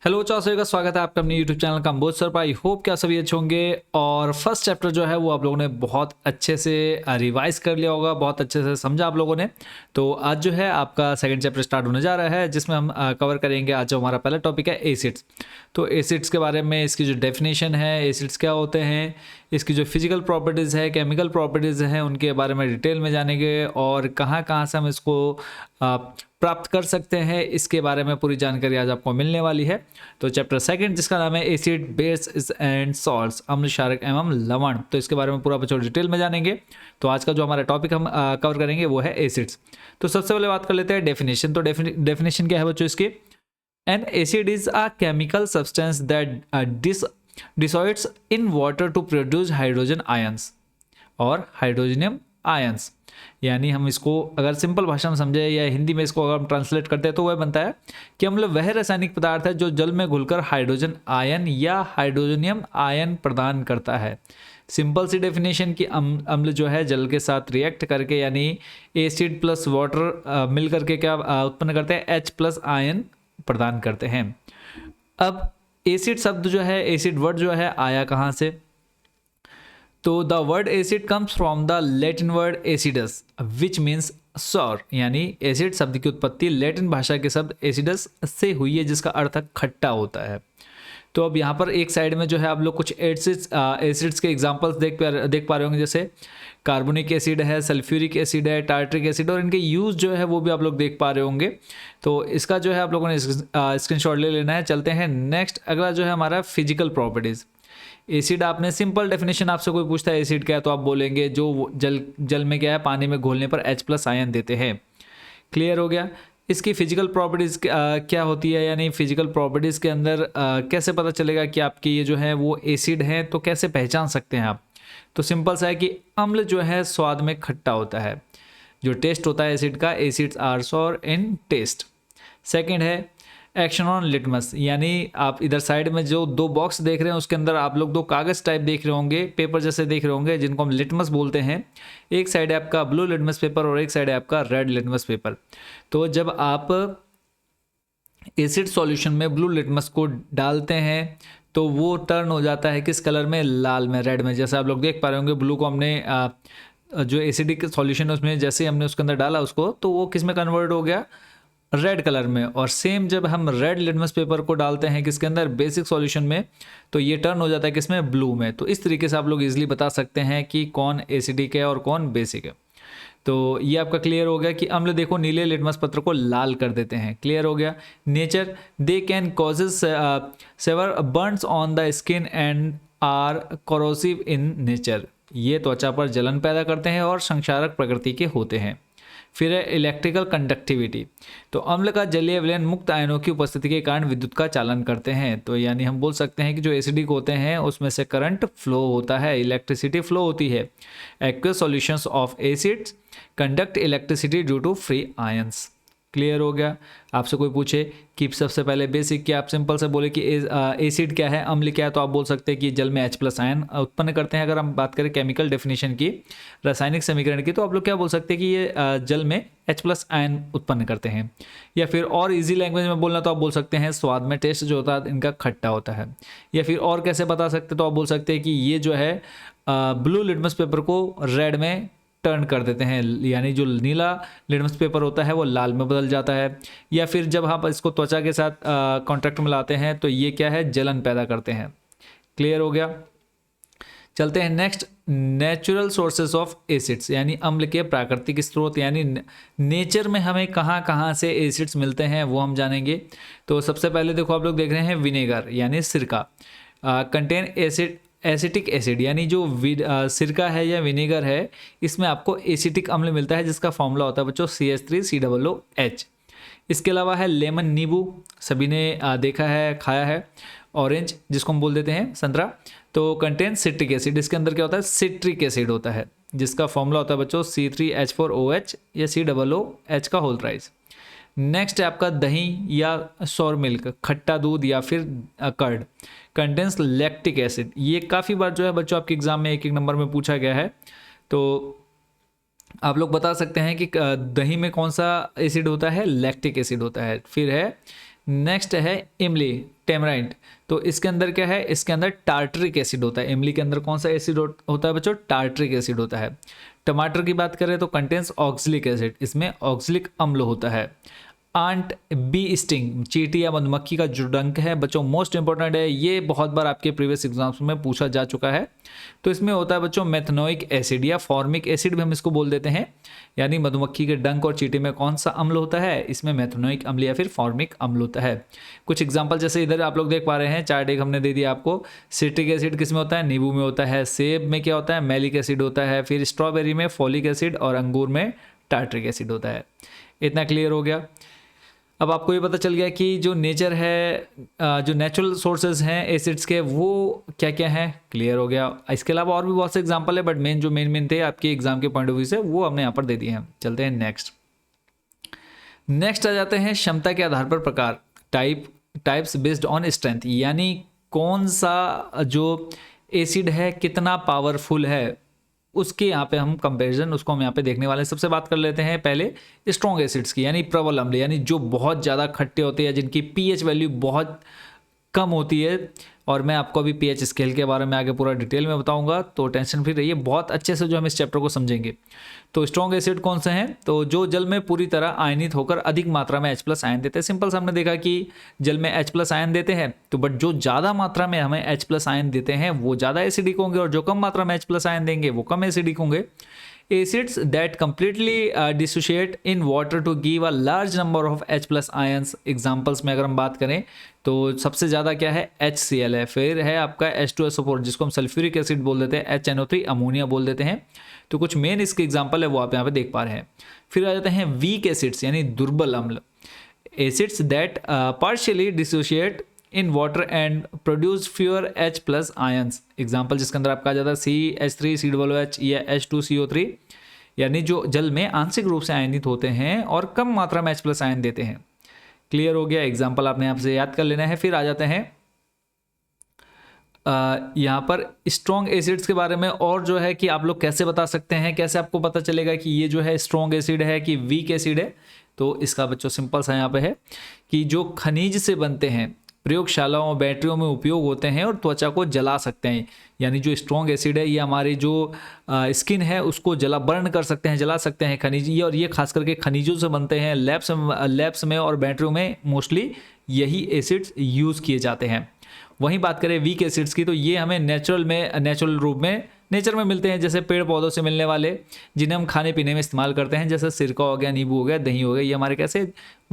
Hello चाँसर का स्वागत है आपका अपने यूट्यूब चैनल कंबोज सर पर। आई होप क्या सभी अच्छे होंगे। और फर्स्ट चैप्टर जो है वो आप लोगों ने बहुत अच्छे से रिवाइज कर लिया होगा, बहुत अच्छे से समझा आप लोगों ने। तो आज जो है आपका सेकंड चैप्टर स्टार्ट होने जा रहा है, जिसमें हम कवर करेंगे। आज जो हमारा पहला टॉपिक है एसिड्स। तो एसिड्स के बारे में, इसकी जो डेफिनेशन है, एसिड्स क्या होते हैं, इसकी जो फिजिकल प्रॉपर्टीज़ है, केमिकल प्रॉपर्टीज़ हैं, उनके बारे में डिटेल में जानेंगे। और कहाँ कहाँ से हम इसको प्राप्त कर सकते हैं, इसके बारे में पूरी जानकारी आज आपको मिलने वाली है। तो चैप्टर सेकंड, जिसका नाम है एसिड बेस एंड सॉल्ट्स, अम्ल क्षारक एवं लवण, तो इसके बारे में पूरा बच्चों डिटेल में जानेंगे। तो आज का जो हमारा टॉपिक हम कवर करेंगे वो है एसिड्स। तो सबसे पहले बात कर लेते हैं डेफिनेशन। तो डेफिनेशन क्या है बच्चों इसकी? N acid is a chemical substance that dissolves in water to produce hydrogen ions और हाइड्रोजनियम आयंस। यानी हम इसको अगर सिंपल भाषा में समझे या हिंदी में इसको अगर हम ट्रांसलेट करते हैं तो वह बनता है कि अम्ल वह रासायनिक पदार्थ है जो जल में घुलकर हाइड्रोजन आयन या हाइड्रोजनियम आयन प्रदान करता है। सिंपल सी डेफिनेशन कि अम्ल जो है जल के साथ रिएक्ट करके, यानी एसिड प्लस वाटर मिल करके क्या उत्पन्न करते हैं? H प्लस आयन प्रदान करते हैं। अब एसिड शब्द जो है, एसिड वर्ड जो है, आया कहाँ से? तो the word acid comes from the Latin word acidus which means sour. यानी एसिड शब्द की उत्पत्ति लैटिन भाषा के शब्द एसिडस से हुई है, जिसका अर्थ खट्टा होता है। तो अब यहाँ पर एक साइड में जो है आप लोग कुछ एसिड्स के एग्जांपल्स देख पा रहे होंगे, जैसे कार्बोनिक एसिड है, सल्फ्यूरिक एसिड है, टार्ट्रिक एसिड, और इनके यूज़ जो है वो भी आप लोग देख पा रहे होंगे। तो इसका जो है आप लोगों ने स्क्रीनशॉट ले लेना है। चलते हैं नेक्स्ट। अगला जो है हमारा फिजिकल प्रॉपर्टीज़। एसिड, आपने सिंपल डेफिनेशन, आपसे कोई पूछता है एसिड क्या है तो आप बोलेंगे जो जल में क्या है, पानी में घोलने पर H प्लस आयन देते हैं। क्लियर हो गया। इसकी फिजिकल प्रॉपर्टीज़ क्या होती है, यानी फिजिकल प्रॉपर्टीज़ के अंदर कैसे पता चलेगा कि आपकी ये जो है वो एसिड हैं, तो कैसे पहचान सकते हैं आप? तो सिंपल सा है कि अम्ल जो है स्वाद में खट्टा होता है। जो टेस्ट होता है एसिड का, acids are sour in taste. Second है एक्शन ऑन लिटमस, यानी आप इधर साइड में जो दो बॉक्स देख रहे हैं उसके अंदर आप लोग दो कागज़ टाइप देख रहे होंगे, पेपर जैसे देख रहे होंगे, जिनको हम लिटमस बोलते हैं। एक साइड है आपका ब्लू लिटमस पेपर और एक साइड है आपका रेड लिटमस पेपर। तो जब आप एसिड सॉल्यूशन में ब्लू लिटमस को डालते हैं तो वो टर्न हो जाता है किस कलर में? लाल में, रेड में। जैसे आप लोग देख पा रहे होंगे, ब्लू को हमने जो एसिडिक सॉल्यूशन है उसमें जैसे हमने उसके अंदर डाला उसको, तो वो किस में कन्वर्ट हो गया? रेड कलर में। और सेम जब हम रेड लिटमस पेपर को डालते हैं किसके अंदर? बेसिक सॉल्यूशन में, तो ये टर्न हो जाता है किसमें? ब्लू में। तो इस तरीके से आप लोग इजीली बता सकते हैं कि कौन एसिडिक है और कौन बेसिक है। तो ये आपका क्लियर हो गया कि अम्ल देखो नीले लिटमस पत्र को लाल कर देते हैं। क्लियर हो गया। Nature, they can causes severe burns on the skin and are corrosive in nature. ये त्वचा पर जलन पैदा करते हैं और संक्षारक प्रकृति के होते हैं। फिर है इलेक्ट्रिकल कंडक्टिविटी। तो अम्ल का जलीय विलयन मुक्त आयनों की उपस्थिति के कारण विद्युत का चालन करते हैं। तो यानी हम बोल सकते हैं कि जो एसिडिक होते हैं उसमें से करंट फ्लो होता है, इलेक्ट्रिसिटी फ्लो होती है। Aqueous solutions of acids conduct electricity due to free ions. Clear हो गया। आपसे कोई पूछे कि सबसे पहले बेसिक क्या, आप सिंपल से बोले कि एसिड क्या है, अम्ल क्या है, तो आप बोल सकते हैं कि जल में H प्लस आयन उत्पन्न करते हैं। अगर हम बात करें केमिकल डेफिनेशन की, रासायनिक समीकरण की, तो आप लोग क्या बोल सकते हैं कि ये जल में H प्लस आयन उत्पन्न करते हैं। या फिर और इजी लैंग्वेज में बोलना तो आप बोल सकते हैं स्वाद में, टेस्ट जो होता है इनका खट्टा होता है। या फिर और कैसे बता सकते, तो आप बोल सकते हैं कि ये जो है ब्लू लिटमस पेपर को रेड में टर्न कर देते हैं, यानी जो नीला लिटमस पेपर होता है वो लाल में बदल जाता है। या फिर जब हम इसको त्वचा के साथ कॉन्टैक्ट में लाते हैं तो ये क्या है? जलन पैदा करते हैं। क्लियर हो गया। चलते हैं next, natural sources of acids, यानी अम्ल के प्राकृतिक स्रोत, यानी नेचर में हमें कहाँ कहाँ से एसिड्स मिलते हैं वो हम जानेंगे। तो सबसे पहले देखो आप लोग देख रहे हैं विनेगर यानी सिरका, कंटेन एसिटिक एसिड, यानी जो सिरका है या विनेगर है इसमें आपको एसिटिक अम्ल मिलता है, जिसका फॉर्मूला होता है बच्चों CH3COOH। इसके अलावा है लेमन, नींबू, सभी ने देखा है, खाया है। ऑरेंज, जिसको हम बोल देते हैं संतरा, तो कंटेन सिट्रिक एसिड, इसके अंदर क्या होता है? सिट्रिक एसिड होता है, जिसका फॉर्मूला होता है बच्चों C3H4OH या COOH का होल राइज। नेक्स्ट है आपका दही या सोर मिल्क, खट्टा दूध या फिर कर्ड, कंटेंस लैक्टिक एसिड। ये काफ़ी बार जो है बच्चों आपके एग्जाम में एक नंबर में पूछा गया है। तो आप लोग बता सकते हैं कि दही में कौन सा एसिड होता है? लैक्टिक एसिड होता है। फिर है नेक्स्ट है इमली, टेमराइंड। तो इसके अंदर क्या है, इसके अंदर टार्टरिक एसिड होता है। इमली के अंदर कौन सा एसिड होता है बच्चों, टार्टरिक एसिड होता है। टमाटर की बात करें तो कंटेंस ऑक्सलिक एसिड, इसमें ऑक्सलिक अम्ल होता है। आंट बी स्टिंग, चींटी या मधुमक्खी का जो डंक है बच्चों, मोस्ट इंपॉर्टेंट है, ये बहुत बार आपके प्रीवियस एग्जाम्स में पूछा जा चुका है। तो इसमें होता है बच्चों मेथनोइक एसिड या फॉर्मिक एसिड भी हम इसको बोल देते हैं। यानी मधुमक्खी के डंक और चींटी में कौन सा अम्ल होता है, इसमें मेथनोइक अम्ल या फिर फॉर्मिक अम्ल होता है। कुछ एग्जाम्पल जैसे इधर आप लोग देख पा रहे हैं, चार्ट एक हमने दे दिया आपको। सिट्रिक एसिड किस में होता है, नींबू में होता है। सेब में क्या होता है, मैलिक एसिड होता है। फिर स्ट्रॉबेरी में फॉलिक एसिड और अंगूर में टार्टरिक एसिड होता है। इतना क्लियर हो गया। अब आपको ये पता चल गया कि जो नेचर है, जो नेचुरल सोर्सेज हैं एसिड्स के, वो क्या क्या हैं, क्लियर हो गया। इसके अलावा और भी बहुत से एग्जांपल है, बट जो मेन थे आपके एग्जाम के पॉइंट ऑफ व्यू से, वो हमने यहाँ पर दे दिए हैं। चलते हैं नेक्स्ट आ जाते हैं क्षमता के आधार पर प्रकार, टाइप्स बेस्ड ऑन स्ट्रेंथ। यानी कौन सा जो एसिड है कितना पावरफुल है, उसके यहाँ पे हम कंपैरिजन, उसको हम यहाँ पे देखने वाले हैं। सबसे बात कर लेते हैं पहले स्ट्रॉन्ग एसिड्स की, यानी प्रबल अम्ल, यानी जो बहुत ज़्यादा खट्टे होते हैं, जिनकी पीएच वैल्यू बहुत कम होती है। और मैं आपको अभी पीएच स्केल के बारे में आगे पूरा डिटेल में बताऊंगा, तो टेंशन फ्री रहिए, बहुत अच्छे से जो हम इस चैप्टर को समझेंगे। तो स्ट्रॉन्ग एसिड कौन से हैं, तो जो जल में पूरी तरह आयनित होकर अधिक मात्रा में H+ आयन देते हैं। सिंपल से हमने देखा कि जल में H+ आयन देते हैं, तो बट जो ज़्यादा मात्रा में हमें H+ आयन देते हैं वो ज़्यादा एसिडिक होंगे, और जो कम मात्रा में H+ आयन देंगे वो कम एसिडिक होंगे। Acids that completely dissociate in water to give a large number of H+ ions. Examples में अगर हम बात करें तो सबसे ज़्यादा क्या है, HCl है। फिर है आपका H2SO4 जिसको हम सल्फ्यूरिक एसिड बोल देते हैं, HNO3 अमोनिया बोल देते हैं। तो कुछ मेन इसके एग्जाम्पल है वो आप यहाँ पे देख पा रहे हैं। फिर आ जाते हैं वीक एसिड्स, यानी दुर्बल अम्ल। Acids that partially dissociate in water and produce fewer H+ ions. Example जिसके अंदर आपका आ जाता है CH3 COOH या H2CO3, यानी जो जल में आंशिक रूप से आयनित होते हैं और कम मात्रा में H+ आयन देते हैं। क्लियर हो गया, एग्जाम्पल आपने आपसे याद कर लेना है। फिर आ जाते हैं यहाँ पर स्ट्रॉन्ग एसिड्स के बारे में, और जो है कि आप लोग कैसे बता सकते हैं, कैसे आपको पता चलेगा कि ये जो है स्ट्रॉन्ग एसिड है कि वीक एसिड है। तो इसका बच्चों सिंपल सा यहाँ पे है कि जो खनिज से बनते हैं, प्रयोगशालाओं बैटरियों में उपयोग होते हैं और त्वचा को जला सकते हैं। यानी जो स्ट्रॉन्ग एसिड है ये हमारी जो स्किन है उसको बर्न कर सकते हैं, जला सकते हैं खनिज, ये और ये खास करके खनिजों से बनते हैं। लैब्स में और बैटरियों में मोस्टली यही एसिड्स यूज़ किए जाते हैं। वहीं बात करें वीक एसिड्स की, तो ये हमें नेचुरल रूप में नेचर में मिलते हैं, जैसे पेड़ पौधों से मिलने वाले, जिन्हें हम खाने पीने में इस्तेमाल करते हैं, जैसे सिरका हो गया, नींबू हो गया, दही हो गया। ये हमारे कैसे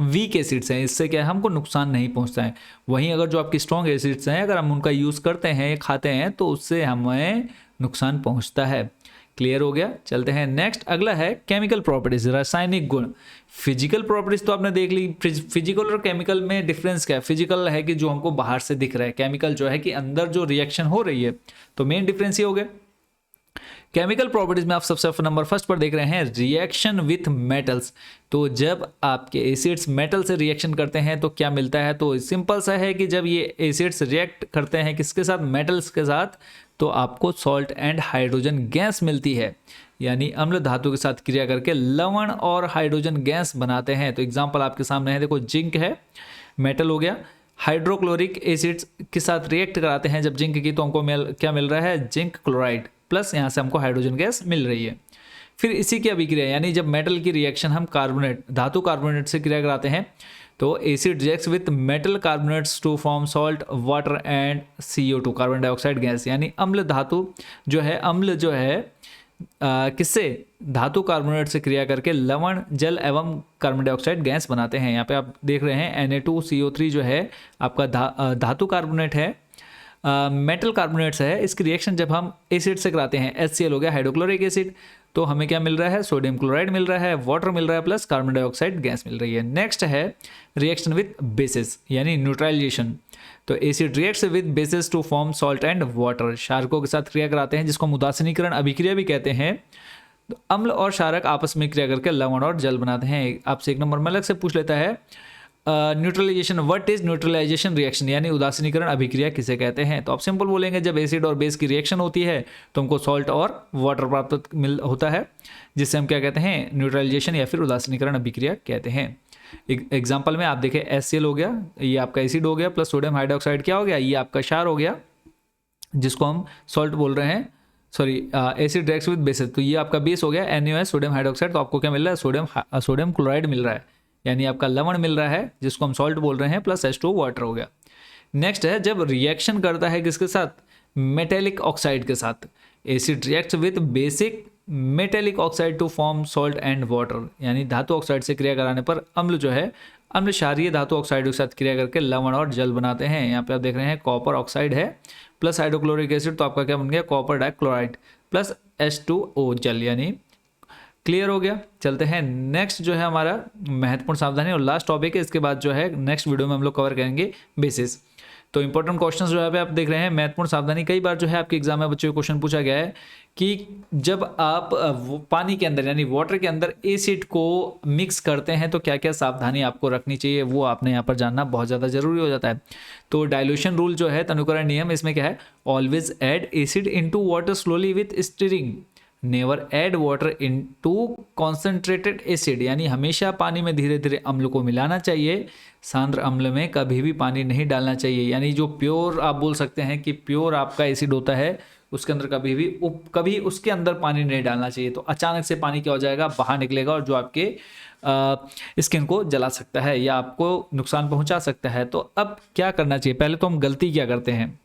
वीक एसिड्स हैं, इससे क्या है हमको नुकसान नहीं पहुंचता है। वहीं अगर जो आपकी स्ट्रॉन्ग एसिड्स हैं, अगर हम उनका यूज़ करते हैं, खाते हैं, तो उससे हमें नुकसान पहुंचता है। क्लियर हो गया। चलते हैं नेक्स्ट, अगला है केमिकल प्रॉपर्टीज, रासायनिक गुण। फिजिकल प्रॉपर्टीज तो आपने देख ली, फिजिकल और केमिकल में डिफरेंस क्या है। फिजिकल है कि जो हमको बाहर से दिख रहा है, केमिकल जो है कि अंदर जो रिएक्शन हो रही है। तो मेन डिफरेंस ये हो गया। केमिकल प्रॉपर्टीज में आप सबसे नंबर फर्स्ट पर देख रहे हैं रिएक्शन विथ मेटल्स। तो जब आपके एसिड्स मेटल से रिएक्शन करते हैं तो क्या मिलता है, तो सिंपल सा है कि जब ये एसिड्स रिएक्ट करते हैं किसके साथ, मेटल्स के साथ, तो आपको सॉल्ट एंड हाइड्रोजन गैस मिलती है। यानी अम्ल धातु के साथ क्रिया करके लवण और हाइड्रोजन गैस बनाते हैं। तो एग्जाम्पल आपके सामने है, देखो जिंक है, मेटल हो गया, हाइड्रोक्लोरिक एसिड्स के साथ रिएक्ट कराते हैं जब जिंक की, तो हमको क्या मिल रहा है, जिंक क्लोराइड, प्लस यहाँ से हमको हाइड्रोजन गैस मिल रही है। फिर इसी की अभिक्रिया, यानी जब मेटल की रिएक्शन हम कार्बोनेट, धातु कार्बोनेट से क्रिया कराते हैं, तो acid reacts with metal carbonates to form salt, water and CO2 carbon dioxide gas. यानी अम्ल धातु जो है, अम्ल जो है किससे, धातु कार्बोनेट से क्रिया करके लवण, जल एवं कार्बन डाइऑक्साइड गैस बनाते हैं। यहाँ पे आप देख रहे हैं Na2CO3 जो है आपका धातु कार्बोनेट है, मेटल कार्बोनेट्स है। इसकी रिएक्शन जब हम एसिड से कराते हैं, HCl हो गया हाइड्रोक्लोरिक एसिड, तो हमें क्या मिल रहा है, सोडियम क्लोराइड मिल रहा है, वाटर मिल रहा है, प्लस कार्बन डाइऑक्साइड गैस मिल रही है। नेक्स्ट है रिएक्शन विथ बेसिस, यानी न्यूट्रलाइजेशन। तो acid reacts with bases to form salt and water, क्षारकों के साथ क्रिया कराते हैं जिसको हम उदासीनीकरण अभिक्रिया भी कहते हैं। तो अम्ल और क्षारक आपस में क्रिया करके लवण और जल बनाते हैं। आपसे एक नंबर में अलग से पूछ लेता है, neutralisation, what is neutralisation reaction, यानी उदासीनीकरण अभिक्रिया किसे कहते हैं। तो आप सिंपल बोलेंगे, जब एसिड और बेस की रिएक्शन होती है तो हमको सॉल्ट और वाटर प्राप्त होता है, जिससे हम क्या कहते हैं, न्यूट्रलाइजेशन या फिर उदासीनीकरण अभिक्रिया कहते हैं। एग्जाम्पल में आप देखें HCl हो गया, ये आपका एसिड हो गया, प्लस सोडियम हाइड्रोक्साइड क्या हो गया, ये आपका क्षार हो गया जिसको हम सॉल्ट बोल रहे हैं, sorry acid reacts with basis, तो ये आपका बेस हो गया NaOH सोडियम हाइड्रोक्साइड। तो आपको क्या मिल रहा है, सोडियम क्लोराइड मिल रहा है, यानी आपका लवण मिल रहा है जिसको हम सॉल्ट बोल रहे हैं, प्लस H2O वाटर हो गया। नेक्स्ट है जब रिएक्शन करता है किसके साथ, मेटेलिक ऑक्साइड के साथ, acid reacts with basic metallic oxide to form salt and water, यानी धातु ऑक्साइड से क्रिया कराने पर अम्ल जो है, अम्ल क्षारीय धातु ऑक्साइड के साथ क्रिया करके लवण और जल बनाते हैं। यहाँ पे आप देख रहे हैं कॉपर ऑक्साइड है प्लस हाइड्रोक्लोरिक एसिड, तो आपका क्या बन गया, कॉपर डाइक्लोराइड प्लस H2O जल, यानी क्लियर हो गया। चलते हैं नेक्स्ट जो है हमारा महत्वपूर्ण सावधानी और लास्ट टॉपिक है, इसके बाद जो है नेक्स्ट वीडियो में हम लोग कवर करेंगे बेसिस। तो इंपॉर्टेंट क्वेश्चंस जो है आप देख रहे हैं, महत्वपूर्ण सावधानी, कई बार जो है आपके एग्जाम में बच्चों को क्वेश्चन पूछा गया है कि जब आप पानी के अंदर यानी वाटर के अंदर एसिड को मिक्स करते हैं तो क्या क्या सावधानी आपको रखनी चाहिए, वो आपने यहाँ पर जानना बहुत ज़्यादा जरूरी हो जाता है। तो डाइल्यूशन रूल जो है, तनुकरण नियम, इसमें क्या है, always add acid into water slowly with steering, never add water into concentrated acid, यानी हमेशा पानी में धीरे धीरे अम्ल को मिलाना चाहिए, सांद्र अम्ल में कभी भी पानी नहीं डालना चाहिए। यानी जो प्योर आप बोल सकते हैं कि प्योर आपका एसिड होता है उसके अंदर कभी उसके अंदर पानी नहीं डालना चाहिए, तो अचानक से पानी क्या हो जाएगा, बाहर निकलेगा और जो आपके स्किन को जला सकता है या आपको नुकसान पहुंचा सकता है। तो अब क्या करना चाहिए, पहले तो हम गलती क्या करते हैं,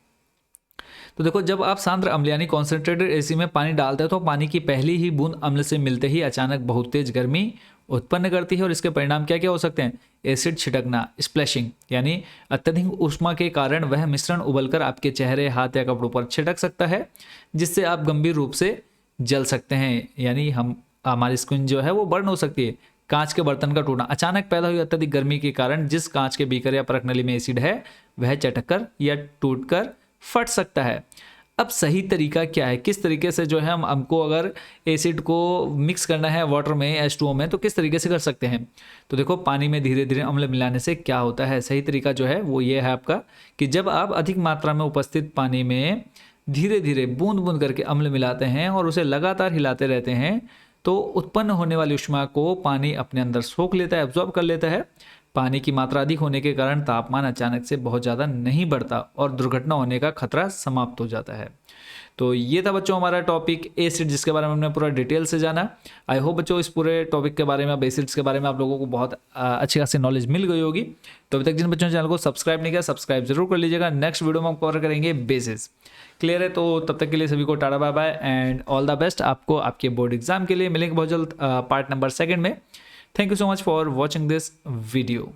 तो देखो जब आप सांद्र अम्ल यानी कॉन्सेंट्रेटेड एसिड में पानी डालते हैं तो पानी की पहली ही बूंद अम्ल से मिलते ही अचानक बहुत तेज गर्मी उत्पन्न करती है और इसके परिणाम क्या क्या हो सकते हैं, एसिड छिटकना, स्प्लैशिंग, यानी अत्यधिक ऊष्मा के कारण वह मिश्रण उबलकर आपके चेहरे, हाथ या कपड़ों पर छिटक सकता है जिससे आप गंभीर रूप से जल सकते हैं, यानी हमारी स्किन जो है वो बर्न हो सकती है। कांच के बर्तन का टूटना, अचानक पैदा हुई अत्यधिक गर्मी के कारण जिस कांच के बीकर या परख नली में एसिड है वह चटककर या टूटकर फट सकता है। अब सही तरीका क्या है, किस तरीके से जो है हमको अगर एसिड को मिक्स करना है वाटर में, H2O में, तो किस तरीके से कर सकते हैं। तो देखो पानी में धीरे धीरे अम्ल मिलाने से क्या होता है, सही तरीका जो है वो ये है आपका कि जब आप अधिक मात्रा में उपस्थित पानी में धीरे धीरे बूंद बूंद करके अम्ल मिलाते हैं और उसे लगातार हिलाते रहते हैं तो उत्पन्न होने वाली ऊष्मा को पानी अपने अंदर सोख लेता है, एब्जॉर्ब कर लेता है। पानी की मात्रा अधिक होने के कारण तापमान अचानक से बहुत ज़्यादा नहीं बढ़ता और दुर्घटना होने का खतरा समाप्त हो जाता है। तो ये था बच्चों हमारा टॉपिक एसिड, जिसके बारे में हमने पूरा डिटेल से जाना। आई होप बच्चों इस पूरे टॉपिक के बारे में, अब एसिड्स के बारे में आप लोगों को बहुत अच्छी खासी नॉलेज मिल गई होगी। तो अभी तक जिन बच्चों ने चैनल को सब्सक्राइब नहीं किया, सब्सक्राइब जरूर कर लीजिएगा। नेक्स्ट वीडियो में हम कवर करेंगे बेसिस। क्लियर है, तो तब तक के लिए सभी को tata bye bye and all the best आपको आपके बोर्ड एग्जाम के लिए। मिलेंगे बहुत जल्द पार्ट नंबर 2 में। Thank you so much for watching this video.